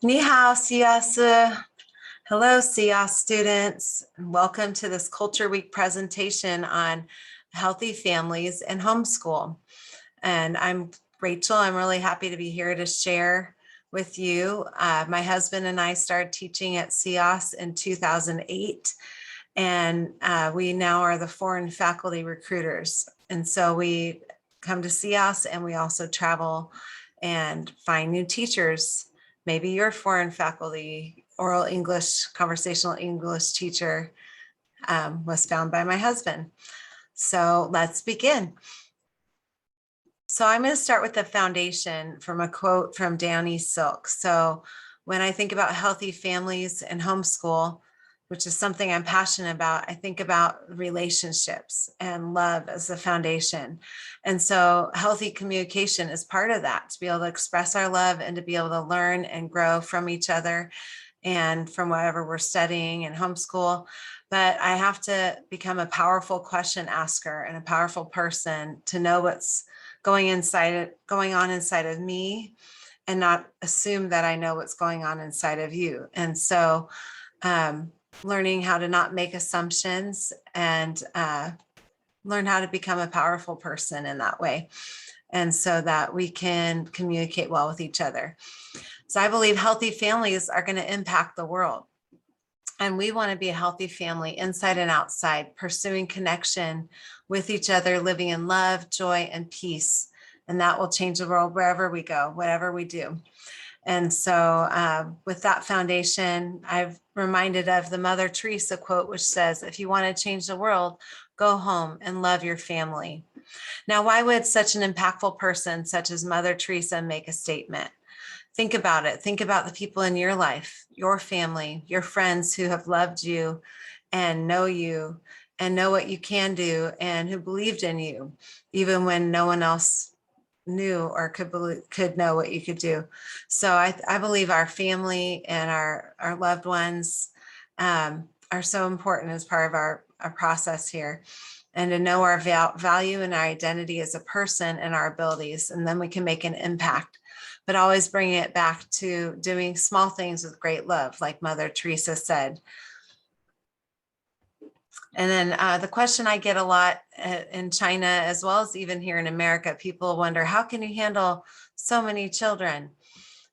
Ni hao, siyasu. Hello, SIAS students, and welcome to this Culture Week presentation on healthy families and homeschool. And I'm Rachel. I'm really happy to be here to share with you. My husband and I started teaching at SIAS in 2008, and we now are the foreign faculty recruiters. And so we come to SIAS and we also travel and find new teachers. Maybe you're foreign faculty, oral English, conversational English teacher was found by my husband. So let's begin. So I'm going to start with the foundation from a quote from Downy Silk. So when I think about healthy families and homeschool, which is something I'm passionate about, I think about relationships and love as the foundation. And so healthy communication is part of that, to be able to express our love and to be able to learn and grow from each other and from whatever we're studying in homeschool. But I have to become a powerful question asker and a powerful person to know what's going on inside of me and not assume that I know what's going on inside of you. And so learning how to not make assumptions and learn how to become a powerful person in that way. And so that we can communicate well with each other. So I believe healthy families are going to impact the world. And we want to be a healthy family inside and outside, pursuing connection with each other, living in love, joy, and peace. And that will change the world wherever we go, whatever we do. And so with that foundation, I've reminded of the Mother Teresa quote, which says, if you want to change the world, go home and love your family. Now, why would such an impactful person such as Mother Teresa make a statement? Think about it. Think about the people in your life, your family, your friends who have loved you and know what you can do and who believed in you, even when no one else knew or could know what you could do. So I believe our family and our loved ones are so important as part of our process here, and to know our value and our identity as a person and our abilities, and then we can make an impact. But always bring it back to doing small things with great love, like Mother Teresa said. And then the question I get a lot in China, as well as even here in America, people wonder, how can you handle so many children?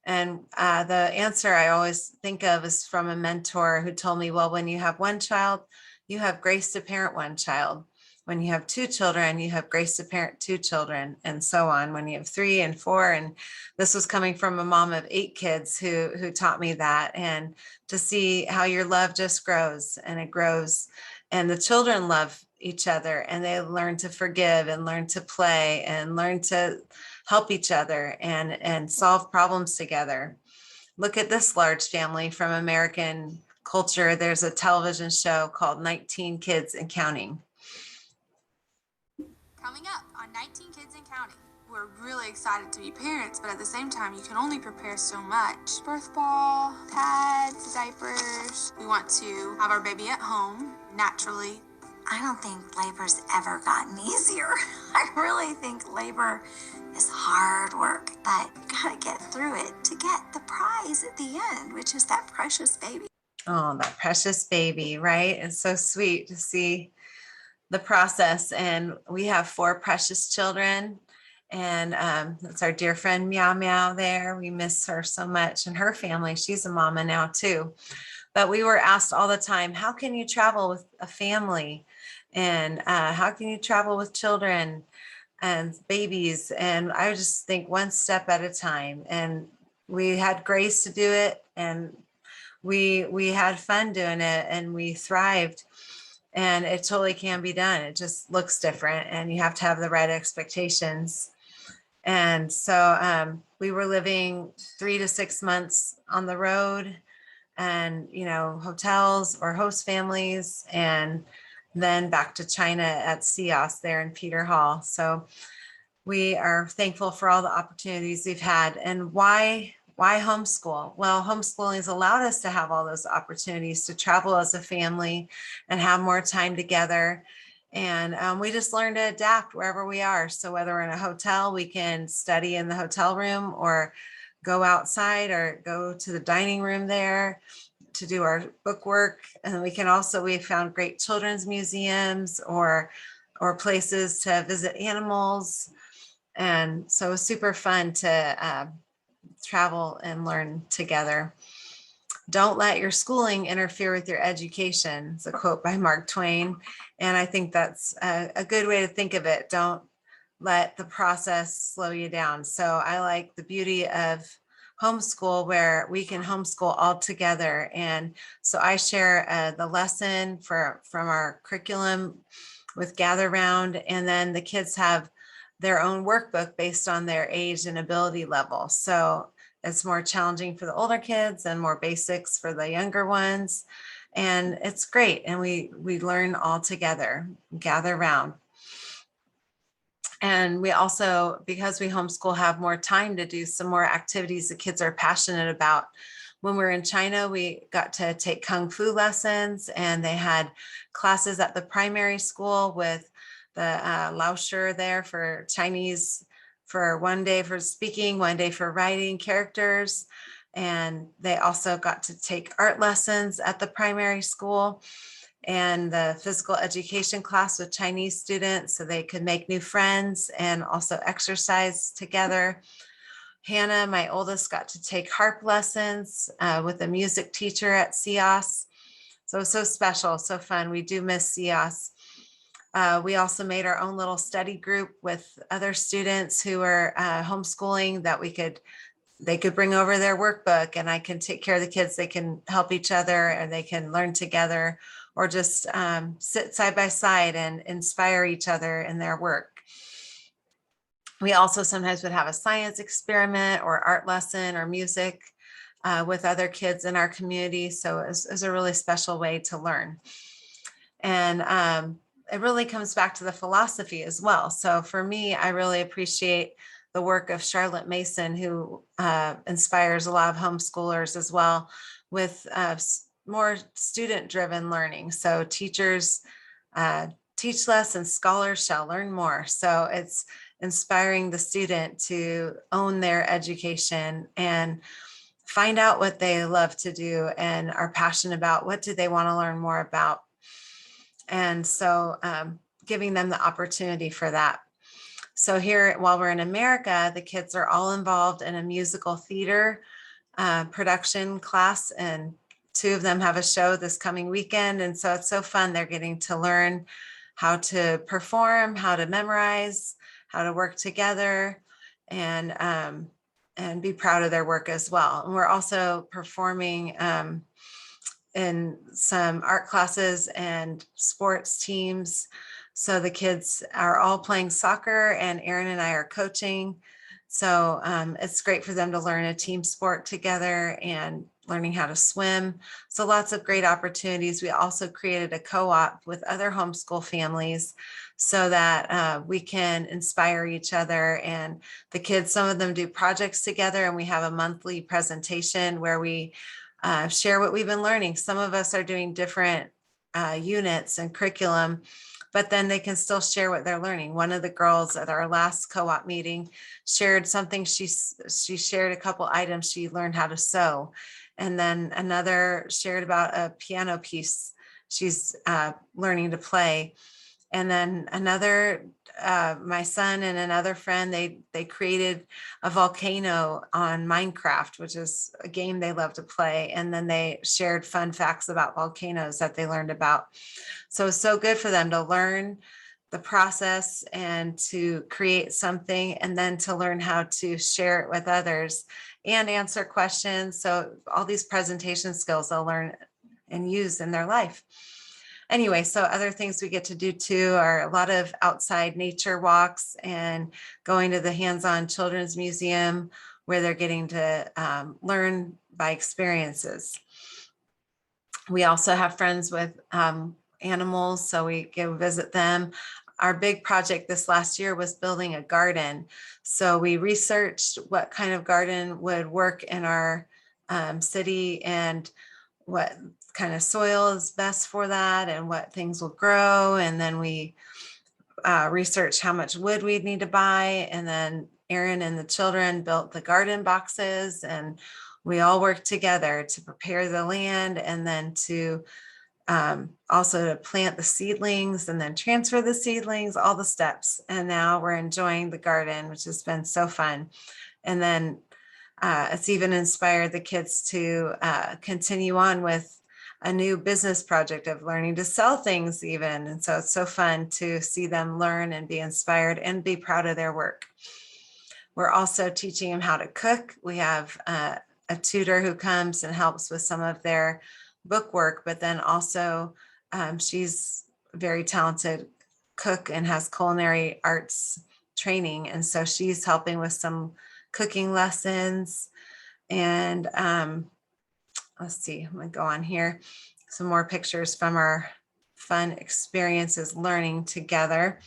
And the answer I always think of is from a mentor who told me, well, when you have one child, you have grace to parent one child. When you have two children, you have grace to parent two children, and so on. When you have 3 and 4, and this was coming from a mom of 8 kids who taught me that, and to see how your love just grows and it grows, and the children love each other and they learn to forgive and learn to play and learn to help each other and solve problems together. Look at this large family from American culture. There's a television show called 19 Kids and Counting. Coming up on 19 Kids and Counting. We're really excited to be parents, but at the same time, you can only prepare so much. Birth ball, pads, diapers. We want to have our baby at home, naturally. I don't think labor's ever gotten easier. I really think labor is hard work, but you gotta get through it to get the prize at the end, which is that precious baby. Oh, that precious baby, right? It's so sweet to see the process. And we have 4 precious children, and that's our dear friend Meow Meow there. We miss her so much, and her family. She's a mama now too. But we were asked all the time, how can you travel with a family? And how can you travel with children and babies? And I just think one step at a time. And we had grace to do it, and we had fun doing it, and we thrived. And it totally can be done. It just looks different, and you have to have the right expectations. And so we were living 3 to 6 months on the road, and hotels or host families, and then back to China at SIAS there in Peter Hall. So we are thankful for all the opportunities we've had. And why homeschool? Well, homeschooling has allowed us to have all those opportunities to travel as a family and have more time together. And we just learn to adapt wherever we are. So whether we're in a hotel, we can study in the hotel room or go outside or go to the dining room there to do our book work. And we found great children's museums or places to visit animals. And so it was super fun to travel and learn together. Don't let your schooling interfere with your education. It's a quote by Mark Twain. And I think that's a good way to think of it. Don't let the process slow you down. So I like the beauty of homeschool where we can homeschool all together. And so I share the lesson from our curriculum with Gather Round, and then the kids have their own workbook based on their age and ability level. So it's more challenging for the older kids and more basics for the younger ones. And it's great. And we learn all together, gather round. And we also, because we homeschool, have more time to do some more activities the kids are passionate about. When we were in China, we got to take Kung Fu lessons, and they had classes at the primary school with the Laoshi there for Chinese, for one day for speaking, one day for writing characters. And they also got to take art lessons at the primary school and the physical education class with Chinese students so they could make new friends and also exercise together. Hannah, my oldest, got to take harp lessons with a music teacher at CIAS. So it was so special, so fun. We do miss CIAS. We also made our own little study group with other students who are homeschooling that they could bring over their workbook, and I can take care of the kids. They can help each other and they can learn together, or just sit side by side and inspire each other in their work. We also sometimes would have a science experiment or art lesson or music with other kids in our community. So it was a really special way to learn. And it really comes back to the philosophy as well. So for me, I really appreciate the work of Charlotte Mason, who inspires a lot of homeschoolers as well with more student-driven learning. So teachers teach less and scholars shall learn more. So it's inspiring the student to own their education and find out what they love to do and are passionate about. What do they want to learn more about? And so giving them the opportunity for that. So here, while we're in America, the kids are all involved in a musical theater production class, and 2 of them have a show this coming weekend. And so it's so fun. They're getting to learn how to perform, how to memorize, how to work together, and be proud of their work as well. And we're also performing in some art classes and sports teams. So the kids are all playing soccer, and Erin and I are coaching. So it's great for them to learn a team sport together and learning how to swim. So lots of great opportunities. We also created a co-op with other homeschool families so that we can inspire each other. And the kids, some of them do projects together, and we have a monthly presentation where we share what we've been learning. Some of us are doing different units and curriculum, but then they can still share what they're learning. One of the girls at our last co-op meeting shared something. She shared a couple items she learned how to sew. And then another shared about a piano piece she's learning to play. And then another, my son and another friend, they created a volcano on Minecraft, which is a game they love to play. And then they shared fun facts about volcanoes that they learned about. So it's so good for them to learn the process and to create something, and then to learn how to share it with others and answer questions. So all these presentation skills they'll learn and use in their life. Anyway, so other things we get to do too are a lot of outside nature walks and going to the hands-on children's museum where they're getting to learn by experiences. We also have friends with animals, so we go visit them. Our big project this last year was building a garden. So we researched what kind of garden would work in our city and what kind of soil is best for that and what things will grow. And then we researched how much wood we'd need to buy. And then Aaron and the children built the garden boxes, and we all worked together to prepare the land and then to also to plant the seedlings and then transfer the seedlings, all the steps. And now we're enjoying the garden, which has been so fun. And then it's even inspired the kids to continue on with a new business project of learning to sell things even. And so it's so fun to see them learn and be inspired and be proud of their work. We're also teaching them how to cook. We have a tutor who comes and helps with some of their book work, but then also she's a very talented cook and has culinary arts training. And so she's helping with some cooking lessons. And let's see, I'm gonna go on here. Some more pictures from our fun experiences learning together.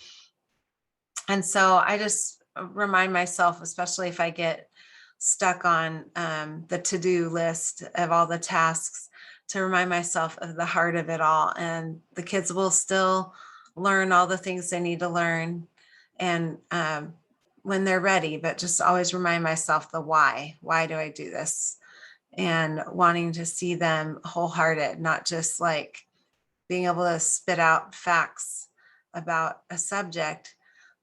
And so I just remind myself, especially if I get stuck on the to-do list of all the tasks, to remind myself of the heart of it all. And the kids will still learn all the things they need to learn and when they're ready, but just always remind myself the why. Why do I do this? And wanting to see them wholehearted, not just like being able to spit out facts about a subject,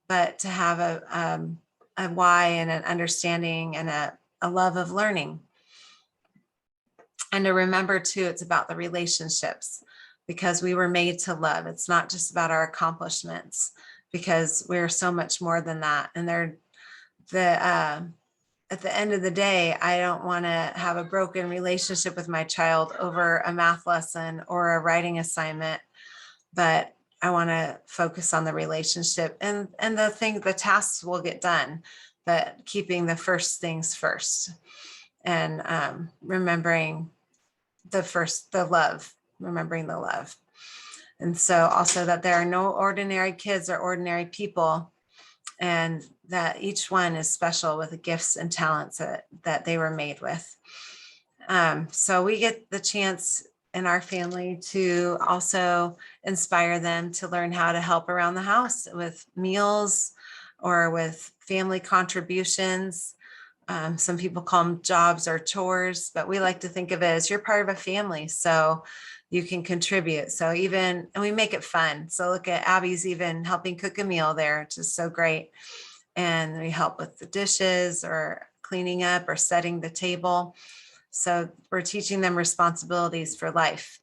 but to have a why and an understanding and a love of learning. And to remember too, it's about the relationships, because we were made to love. It's not just about our accomplishments, because we're so much more than that. And at the end of the day, I don't want to have a broken relationship with my child over a math lesson or a writing assignment, but I want to focus on the relationship and the tasks will get done, but keeping the first things first and remembering remembering the love. And so also that there are no ordinary kids or ordinary people, and that each one is special with the gifts and talents that they were made with. So we get the chance in our family to also inspire them to learn how to help around the house with meals or with family contributions. Some people call them jobs or chores, but we like to think of it as you're part of a family, so you can contribute. So and we make it fun. So look at Abby's even helping cook a meal there, which is so great. And we help with the dishes or cleaning up or setting the table. So we're teaching them responsibilities for life.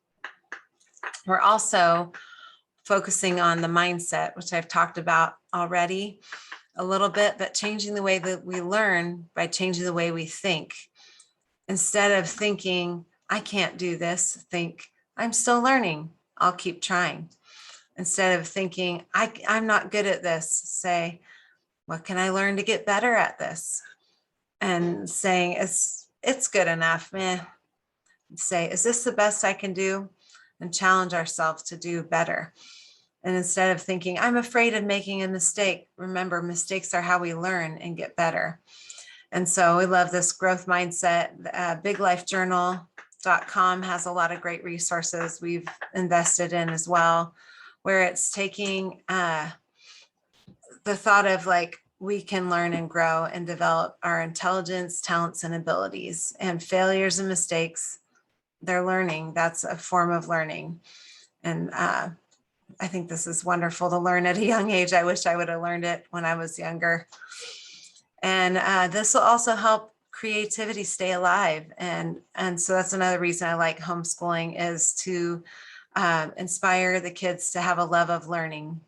We're also focusing on the mindset, which I've talked about already a little bit, but changing the way that we learn by changing the way we think. Instead of thinking, I can't do this, think, I'm still learning, I'll keep trying. Instead of thinking, I'm not good at this, say, what can I learn to get better at this? And saying, it's good enough, man. Say, is this the best I can do? And challenge ourselves to do better. And instead of thinking, I'm afraid of making a mistake, remember, mistakes are how we learn and get better. And so we love this growth mindset. BigLifeJournal.com has a lot of great resources we've invested in as well, where it's taking the thought of like, we can learn and grow and develop our intelligence, talents, and abilities. And failures and mistakes, they're learning. That's a form of learning. And I think this is wonderful to learn at a young age. I wish I would have learned it when I was younger. And this will also help creativity stay alive. And so that's another reason I like homeschooling, is to inspire the kids to have a love of learning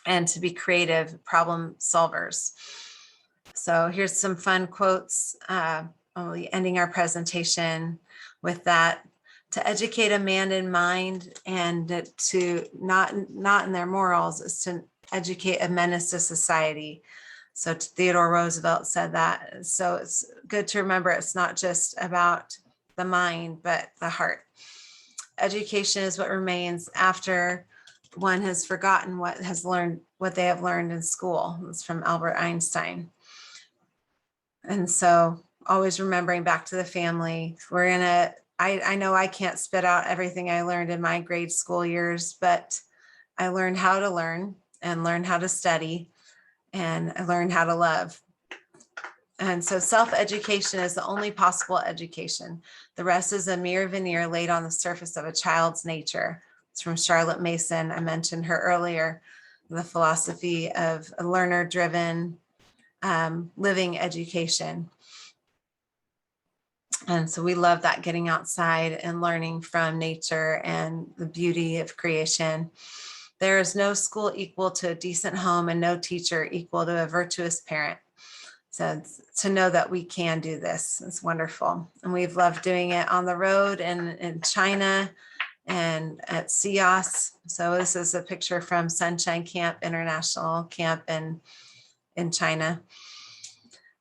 and to be creative problem solvers. So here's some fun quotes. I'll be ending our presentation with that. To educate a man in mind and to not in their morals is to educate a menace to society. So Theodore Roosevelt said that. So it's good to remember it's not just about the mind, but the heart. Education is what remains after one has forgotten what they have learned in school. It's from Albert Einstein. And so always remembering back to the family. I know I can't spit out everything I learned in my grade school years, but I learned how to learn and learned how to study, and I learned how to love. And so self-education is the only possible education. The rest is a mere veneer laid on the surface of a child's nature. It's from Charlotte Mason. I mentioned her earlier, the philosophy of a learner-driven living education. And so we love that, getting outside and learning from nature and the beauty of creation. There is no school equal to a decent home and no teacher equal to a virtuous parent. So to know that we can do this is wonderful. And we've loved doing it on the road and in China and at CIOS. So this is a picture from Sunshine Camp International Camp in China.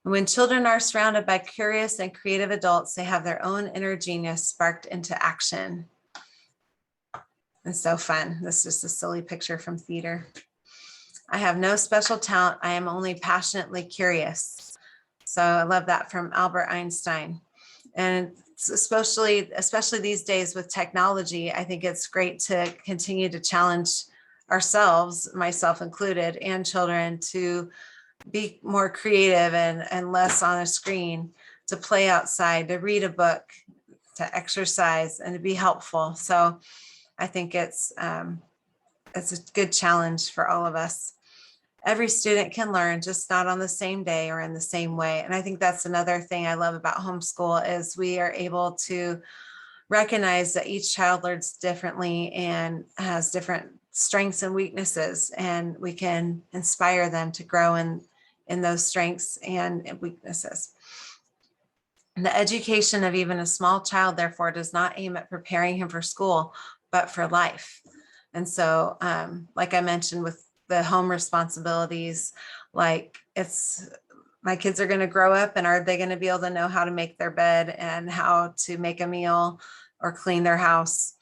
When children are surrounded by curious and creative adults, they have their own inner genius sparked into action. It's so fun. This is just a silly picture from theater. I have no special talent. I am only passionately curious. So I love that from Albert Einstein. And especially these days with technology, I think it's great to continue to challenge ourselves, myself included, and children to be more creative and less on a screen, to play outside, to read a book, to exercise, and to be helpful. So I think it's a good challenge for all of us. Every student can learn, just not on the same day or in the same way. And I think that's another thing I love about homeschool, is we are able to recognize that each child learns differently and has different strengths and weaknesses, and we can inspire them to grow in those strengths and weaknesses. And the education of even a small child, therefore, does not aim at preparing him for school, but for life. And so, like I mentioned with the home responsibilities, like my kids are going to grow up, and are they going to be able to know how to make their bed and how to make a meal or clean their house?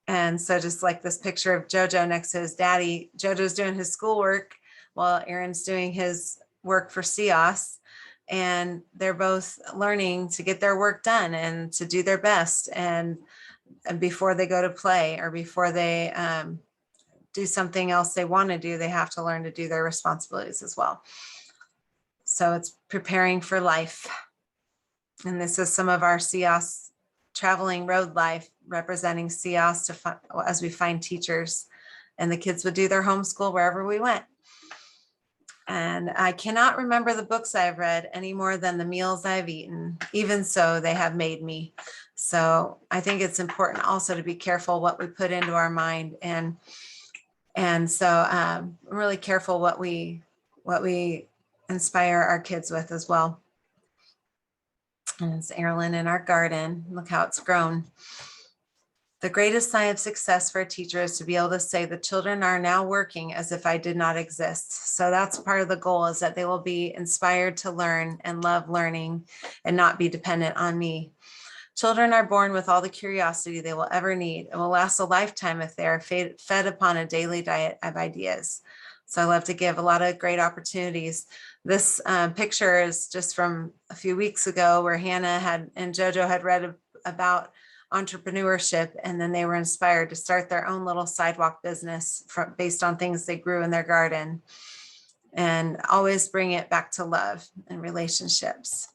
And so just like this picture of Jojo next to his daddy, Jojo's doing his schoolwork while Aaron's doing his work for CIOS, and they're both learning to get their work done and to do their best, and before they go to play or before they do something else they want to do, they have to learn to do their responsibilities as well. So it's preparing for life. And this is some of our CIOS traveling road life, representing CIOS as we find teachers, and the kids would do their homeschool wherever we went. And I cannot remember the books I've read any more than the meals I've eaten. Even so, they have made me. So I think it's important also to be careful what we put into our mind, and so I'm really careful what we inspire our kids with as well. And it's heirloom in our garden. Look how it's grown. The greatest sign of success for a teacher is to be able to say the children are now working as if I did not exist. So that's part of the goal, is that they will be inspired to learn and love learning and not be dependent on me. Children are born with all the curiosity they will ever need. It will last a lifetime if they are fed upon a daily diet of ideas. So I love to give a lot of great opportunities. This picture is just from a few weeks ago, where Hannah and Jojo had read about entrepreneurship, and then they were inspired to start their own little sidewalk business based on things they grew in their garden, and always bring it back to love and relationships.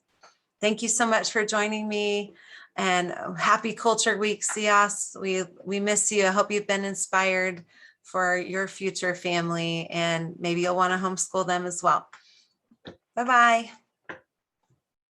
Thank you so much for joining me, and happy Culture Week, CIOS. We miss you. I hope you've been inspired for your future family, and maybe you'll want to homeschool them as well. Bye-bye.